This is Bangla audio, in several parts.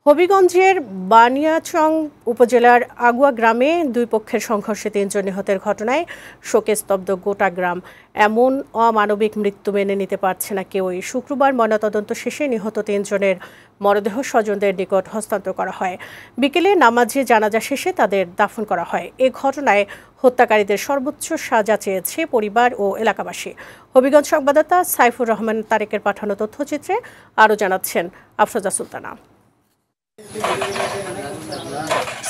হবিগঞ্জের বানিয়াচং উপজেলার আগুয়া গ্রামে দুই পক্ষের সংঘর্ষে ৩ জন নিহতের ঘটনায় শোকে স্তব্ধ গোটা গ্রাম। এমন অমানবিক মৃত্যু মেনে নিতে পারছে না কেউই। শুক্রবার ময়নাতদন্ত শেষে নিহত ৩ জনের মরদেহ স্বজনদের নিকট হস্তান্তর করা হয়। বিকেলে নামাজে জানাজা শেষে তাদের দাফন করা হয়। এ ঘটনায় হত্যাকারীদের সর্বোচ্চ সাজা চেয়েছে পরিবার ও এলাকাবাসী। হবিগঞ্জ সংবাদদাতা সাইফুর রহমান তারেকের পাঠানো তথ্যচিত্রে আরও জানাচ্ছেন আফরোজা সুলতানা।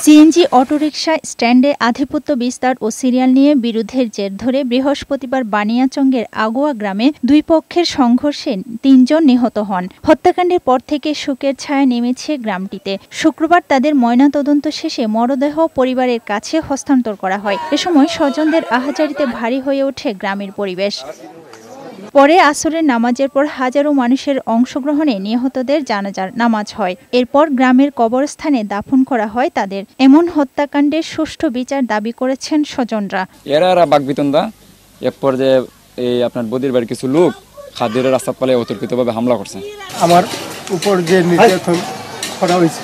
সিএনজি অটোরিকশা স্ট্যান্ডে আধিপত্য বিস্তার ও সিরিয়াল নিয়ে বিরোধের জের ধরে বৃহস্পতিবার বানিয়াচংয়ের আগুয়া গ্রামে দুই পক্ষের সংঘর্ষে ৩ জন নিহত হন। হত্যাকাণ্ডের পর থেকে শোকের ছায়া নেমেছে গ্রামটিতে। শুক্রবার তাদের ময়নাতদন্ত শেষে মরদেহ পরিবারের কাছে হস্তান্তর করা হয়। এ সময় স্বজনদের আহাজারিতে ভারী হয়ে ওঠে গ্রামের পরিবেশ। পরে আসরের নামাজের পর হাজারো মানুষের অংশগ্রহণে নিহতদের জানাজার নামাজ হয়। এরপর গ্রামের কবরস্থানে দাফন করা হয় তাদের। এমন হত্যাকাণ্ডের সুষ্ঠু বিচার দাবি করেছেন স্বজনরা। এরা বাগবিতন্দা এক পর্যায়ে এই আপনার বদির বাড়ির কিছু লোক খাদ্যের রাস্তা পালে অতর্কিতভাবে হামলা করছে। আমার উপর যে নির্যাতন করা হয়েছে,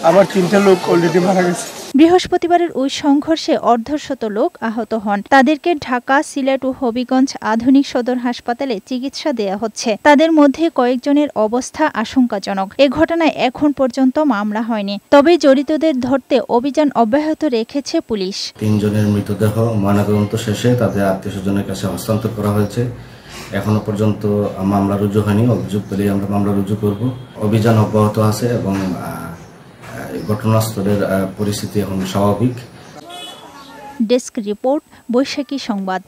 আমার 3টা লোক অলরেডি মারা গেছে। বৃহস্পতিবারের ওই সংঘর্ষে অর্ধশত লোক আহত হন। তাদেরকে ঢাকা, সিলেট ও হবিগঞ্জ আধুনিক সদর হাসপাতালে চিকিৎসা দেয়া হচ্ছে। তাদের মধ্যে কয়েকজনের অবস্থা আশঙ্কাজনক। এ ঘটনায় এখন পর্যন্ত মামলা হয়নি। তবে জড়িতদের ধরতে অভিযান অব্যাহত রেখেছে পুলিশ। 3 জনের মৃতদেহ ময়নাতদন্ত শেষে তাদের আত্মীয়স্বজনের কাছে হস্তান্তর করা হয়েছে। এখনো পর্যন্ত মামলা রুজু হয়নি। অভিযোগ পেলে আমরা মামলা রুজু করব। অভিযান অব্যাহত আছে এবং ঘটনাস্থলের পরিস্থিতি এখন স্বাভাবিক। ডেস্ক রিপোর্ট, বৈশাখী সংবাদ।